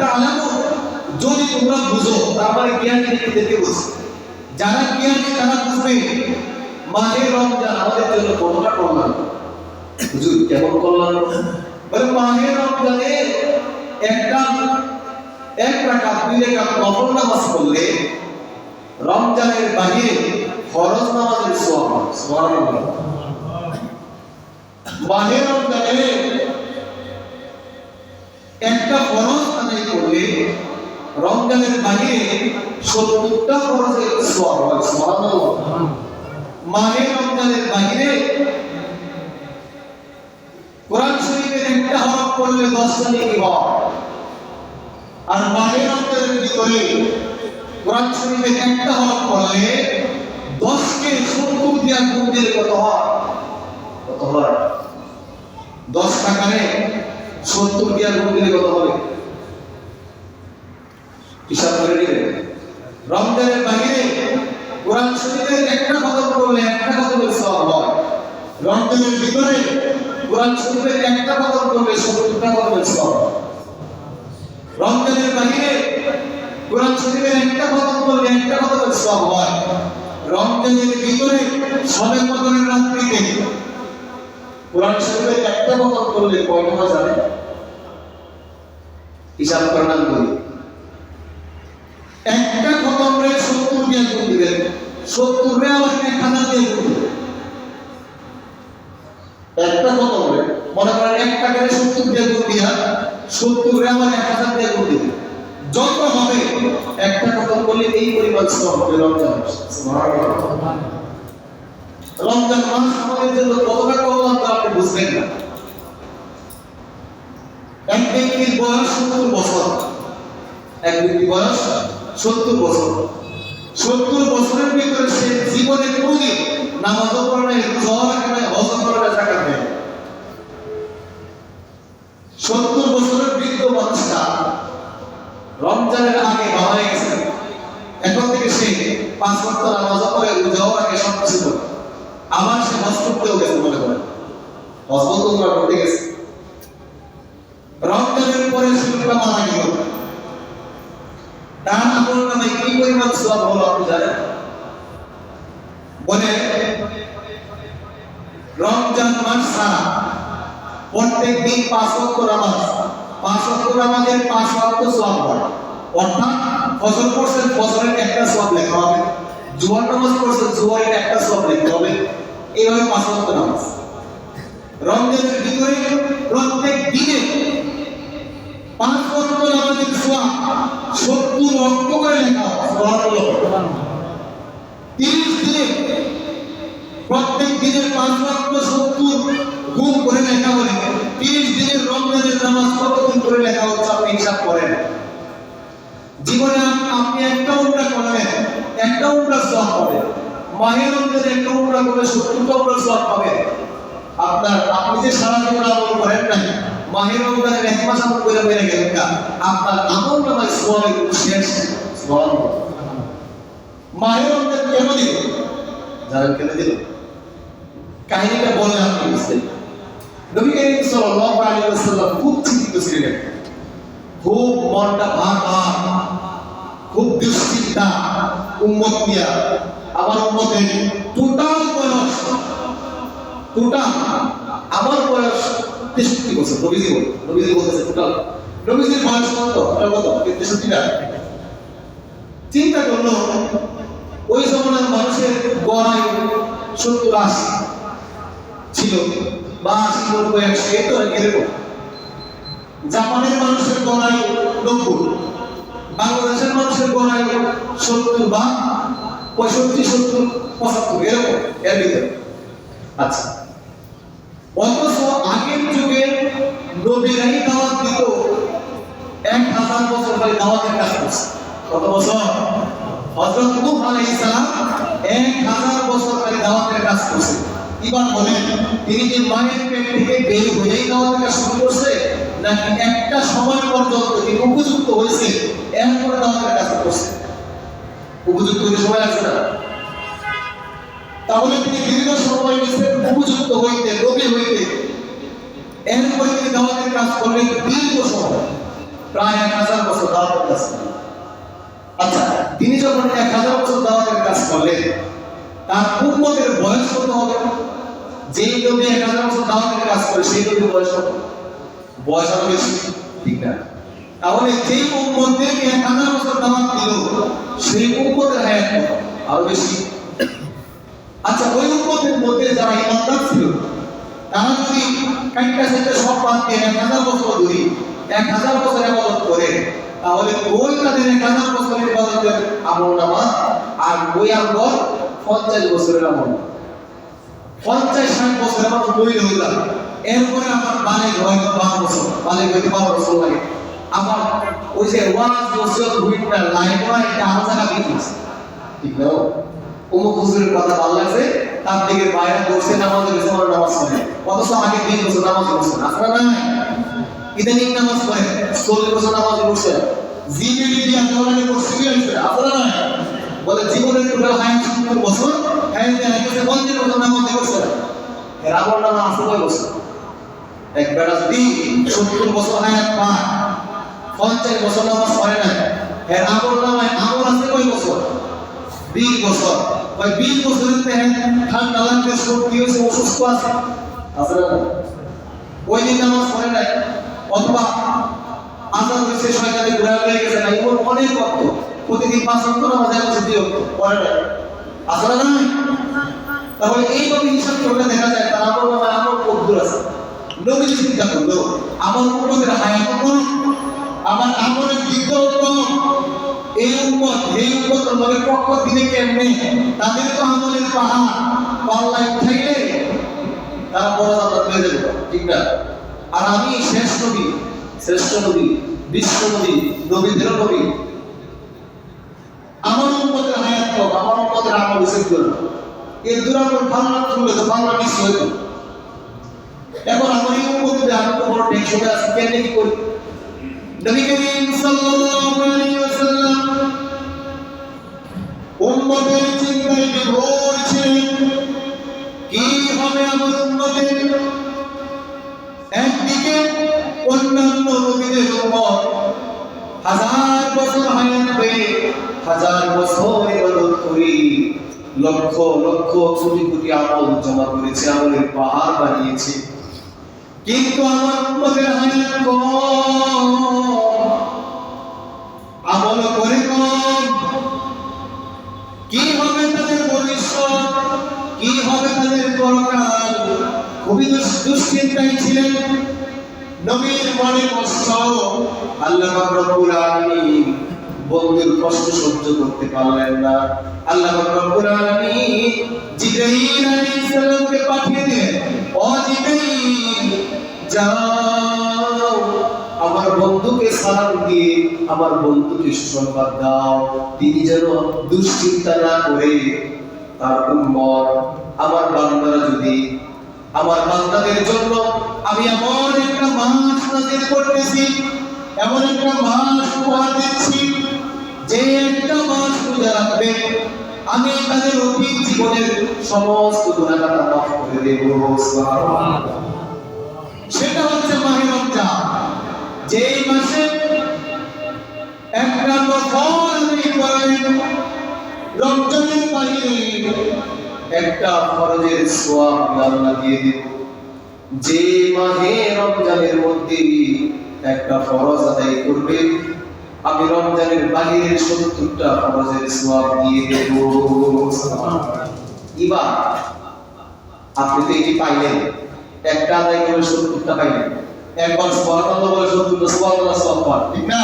তাআলামু, যদি তোমরা বুঝো, তারপরে জ্ঞানী ব্যক্তিদেরকে বুঝো, যারা জ্ঞানী তারা বুঝবে মাহে রমজান আমাদের জন্য কতটা কল্যাণ। হুজুর কেমন কল্যাণ? বলে মাহে রমজানে এক রাকাত 2 রাকাত নফল নামাজ পড়লে রমজানের বাইরে ফরজ নামাজের সওয়াব হয়। সুবহানাল্লাহ। মাহে রমজানে একটা ফরজ আদায় করলে রমজানের বাইরে 70টা ফরজের সওয়াব হয়। সুবহানাল্লাহ। মাহে রমজানের বাইরে কোরআন শরীফের একটা হরফ পড়লে 10টা নেকি হয়, আর মাহে রমজানের ভিতরে কোরআন শরীফের একটা হরফ পড়লে 10 কে 70 দিয়া গুণ দিলে কত হয়? কত হয়? 10 টাকারে 70 দিয়া গুণ দিলে কত হবে? হিসাব করে দিবেন। রমজানের বাইরে কোরআন শরীফের একটা খতম করলে একটা খতমের সওয়াব হয়, রমজানের ভিতরে কোরআন শরীফের একটা খতম করলে 70টা খতমের সওয়াব হয়। রমজানের বাইরে কোরআন শরীফের একটা খতম করলে একটা খতমের সওয়াব হয়, রমজানের ভিতরে শবে কদরের রাত্রিতে কোরআন শরীফের একটা খতম করলে কয়টা হয় জানেন? হিসাব করলাম করি, একটা খতমে 70 দিয়ে গুণ দিবেন, 70 রে আবার 1000 দিয়ে গুণ দিবেন। একটা খতমে মনে করেন 1 টাকারে 70 দিয়ে গুণ দিয়া 70 রে আবার 1000 দিয়ে গুণ দিবেন, যত হবে একটা খতম করলে এই পরিমাণ সওয়াব হবে। রমজান সুবহানাল্লাহ। রমজান মাস আমাদের জন্য কতটা কল্যাণ তা আপনি বুঝবেন না। এক ব্যক্তির বয়স 70 বছর, এক ব্যক্তির বয়স 70 বছর, 70 বছরের ভিতরে সে জীবনে কোনোদিন নামাজও পড়ে নাই, রোজাও রাখে নাই, হজও করে নাই, যাকাত দেয় নাই। 70 বছরের বৃদ্ধ মানুষটা রমজানের আগে বাবা হয়ে গেছে, এখন থেকে সে 5 ওয়াক্ত নামাজও পড়ে, রোজাও রাখে, সব কিছু করে, আবার সে হজ করতেও গেছে, মনে করেন হজ বন্ধ করতে গেছে। রমজানের পরে সে লোকটা মারা গেল, তার আমল নামায় কি পরিমাণ সওয়াব হলো আপনি জানেন? বলে রমজান মাস ছাড়া প্রত্যেক দিন 5 ওয়াক্ত নামাজ, 5 ওয়াক্ত নামাজের 5 ওয়াক্ত সওয়াব হয়। অর্থাৎ ফজর পড়ছেন, ফজরের একটা সওয়াব লেখা হবে, জোহর নামাজ পড়ছেন, জোহরের একটা সওয়াব লেখা হবে, এইভাবে 5 ওয়াক্ত নামাজ। রমজানের ভিতরে প্রত্যেক দিনে 5 ওয়াক্ত নামাজের সওয়াব 70 ওয়াক্ত করে লেখা হয়। সুবহানাল্লাহ। 30 দিনে প্রত্যেক দিনের 5 ওয়াক্ত 70 গুণ করে লেখা হলে 30 দিনের রমজানের নামাজ কতদিন করে লেখা হচ্ছে আপনি হিসাব করেন। জীবনে আপনি একটা উমরা করলেন, একটা উমরা সওয়াব পাবেন, মাহে রমজানে একটা উমরা করলে 70টা উমরা সওয়াব পাবেন। আপনি যে সারা জীবন আমল করেন নাই, মাহে রমজানের 1 মাস আমল করে বেড়ে গেলেন না, আপনার আমল নামায় সওয়াবের শেষ। সুবহানাল্লাহ। মাহে রমজান কেন দিল জানেন? কেন দিল? কাহিনীটা বললে আপনি বুঝবেন। নবী করিম সাল্লাল্লাহু আলাইহি ওয়াসাল্লাম খুব চিন্তিত ছিলেন, খুব মনটা ভার, খুব দুশ্চিন্তা উম্মত নিয়ে। আমার উম্মতের টোটাল বয়স, আমার বয়স 63 বছর। নবীজি বলতেছে টোটাল নবীজির বয়স কত? 63 না। চিন্তা করলো ওই জমানার মানুষের গড়াই 70-80 ছিল, বা 80-90 এই তো এরকম। জাপানের মানুষের গড়াই 90, বাংলাদেশের মানুষের গড়াই 70 বা 65-70-75 এরকম, এর ভিতরে। আচ্ছা, অথচ আগের যুগে নবীরাই দাওয়াত দিত 1000 বছর ধরে দাওয়াতের কাজ করছে। কত বছর? হযরত নূহ আলাইহিস সালাম 1000 বছর ধরে দাওয়াতের কাজ করছে। এবার বলেন, তিনি কি মায়ের পেট থেকে বের হয়েই দাওয়াতের কাজ শুরু করছে, নাকি একটা সময় পর্যন্ত তিনি উপযুক্ত হয়েছে এরপরে দাওয়াতের কাজ করছে? উপযুক্ত হতে সময় লাগছে না? তাহলে তিনি দীর্ঘ সময় নিয়েছেন উপযুক্ত হইতে, নবী হইতে, এরপরে তিনি দাওয়াতের কাজ করলেন দীর্ঘ সময়। প্রায় 1000 বছর দাওয়াতের কাজ করলেন। আচ্ছা, তিনি যখন 1000 বছর দাওয়াতের কাজ করলেন, তার উম্মতের বয়স কত হবে? যেই নবী 1000 বছর দাওয়াতের কাজ করে সেই নবীর বয়স কত? বয়স আরো বেশি, ঠিক না? তাহলে যেই উম্মতদেরকে 1000 বছর দাওয়াত দিল, সেই উম্মতের হায়াত কত? আরো বেশি। আচ্ছা, ওই উম্মতের মধ্যে যারা ইমানদার ছিল, তারা যদি কাইটা সেটা সব বাদ দিয়ে 1000 বছর ধরে 1000 বছর ইবাদত করে, তাহলে ওই তাদের 1000 বছরের ইবাদতের আমলনামা আর ওই আমল 50 বছরের আমল, 50-60 বছর আমার বই হয়ে গেল। এরপরে আমার বালেগ হয়তো 12 বছর, বালেগ হয়তো 12 বছর লাগে। আমার ওই যে ওয়াজ নসিহত হুইটটা লাইভ হয়, এটা আলাদা বিজনেস, ঠিক না? অমুক হুজুরের কথা ভালো লাগছে, তার দিকে বাইরে বসে নামাজের সময় নামাজ পড়ে, অথচ আগে 3 বছর নামাজ পড়ছে, আসলে না ইদানিং নামাজ পড়ে 40 বছর নামাজ পড়ছে, জিবিডি দিয়ে দৌড়ানি করছে, কি হয়েছে? আসলে না বলে জীবনের টোটাল হায়াত 70 বছর, হায়াতে আইছে 50 বছর নামাজ পড়ছে। এর আমল নামা আছে কয় বছর? একবার যদি 70 বছর হায়াত পায়, 50 বছর নামাজ পড়ে না, এর আমল নামায় আমল আছে কয় বছর? 20 বছর। ওই 20 বছরের তে ঠান্ডা লাগবে, সর্দি হয়েছে, অসুস্থ আছে, আসলে না ওই দিন নামাজ পড়ে নাই, অথবা আজান হয়েছে শয়তানে ঘুরে হয়ে গেছে না, এমন অনেক ভক্ত প্রতিদিন 5 ওয়াক্ত নামাজ আছে, 2 ওয়াক্ত পড়ে নাই, আসলে না? তাহলে এইভাবে হিসাব করলে দেখা যায় তার আমল নামায় আমল কদ্দুর আছে। নবী চিন্তা করলো আমার উম্মতের হায়াত কম, আমার আমলের দিকটাও কম, এই উম্মতের লগে পক্ষ দিলে কেমনে? তাদের তো আমলের পাহাড় পাল্লায় উঠাইলে তারা বড় জান্নাত পেয়ে যাবে, ঠিক না? আর আমি শেষ নবী, শ্রেষ্ঠ নবী, বিশ্ব নবী, নবীদের নবী, আমার উম্মতের হায়াত কম, আমার উম্মতের আমল বেশি করবে। এই দুরাবর বাংলা করলে তো বাংলা মিস হইতো। এখন আমার এই উম্মতের আমি তো বড় টেনশনে আছি, কেন কি করি? নবী করিম সাল্লাল্লাহু আলাইহি ওয়াসাল্লাম উম্মতের চিন্তায় বিভোর ছিলেন, কি হবে আমার উম্মতের? একদিকে অন্যান্য নবীদের উম্মত 1000 বছর হায়াত পেয়ে 1000 বছর ইবাদত করি, লক্ষ লক্ষ কোটি কোটি আমল জমা করেছে, আমলের পাহাড় বানিয়েছে, কিন্তু আমার উম্মতের হায়াত কম, আমল করে কম। কি হবে তাদের ভবিষ্যৎ? কি হবে তাদের পরকাল? খুবই দুশ্চিন্তায় ছিলেন। নবীর মনে কষ্ট, আল্লাহ রাব্বুল আলামিন বন্ধুর কষ্ট সহ্য করতে পারলেন না। আল্লাহ রাব্বুল আলামিন জিবরাইল আলাইহিস সালামকে পাঠিয়ে দিলেন, ও জিবরাইল যাও আমার বন্ধুকে সালাম দিয়ে আমার বন্ধুকে সুসংবাদ দাও, তিনি যেন দুশ্চিন্তা না করে তার উম্মত আমার বান্দারা যদি আমার বান্দাদের জন্য আমি এমন একটা মাস নাযিল করতেছি, এমন একটা মাস উপহার দিচ্ছি, যে একটা মাস রোজা রাখবে আমি তাদের অতীত জীবনের সমস্ত গুনাহ মাফ করে দেব। সুবহানাল্লাহ। সেটা হচ্ছে মাহে রমজান, যেই মাসে একটা নফল আমি করেন, রমজানের বাইরে একটা ফরজের সওয়াব আল্লাহ দিয়ে দেব। যে মাহে রমজানের মধ্যে একটা ফরজ আদায় করবে, আমি রমজানের বাইরের 70টা ফরজের সওয়াব দিয়ে দেব। ইবা আপনি তো এটি পাইলেন, একটা আদায় করে 70টা পাইলেন, একবার সুবহানাল্লাহ বলে 70টা সুবহানাল্লাহ সওয়াব পান, ঠিক না?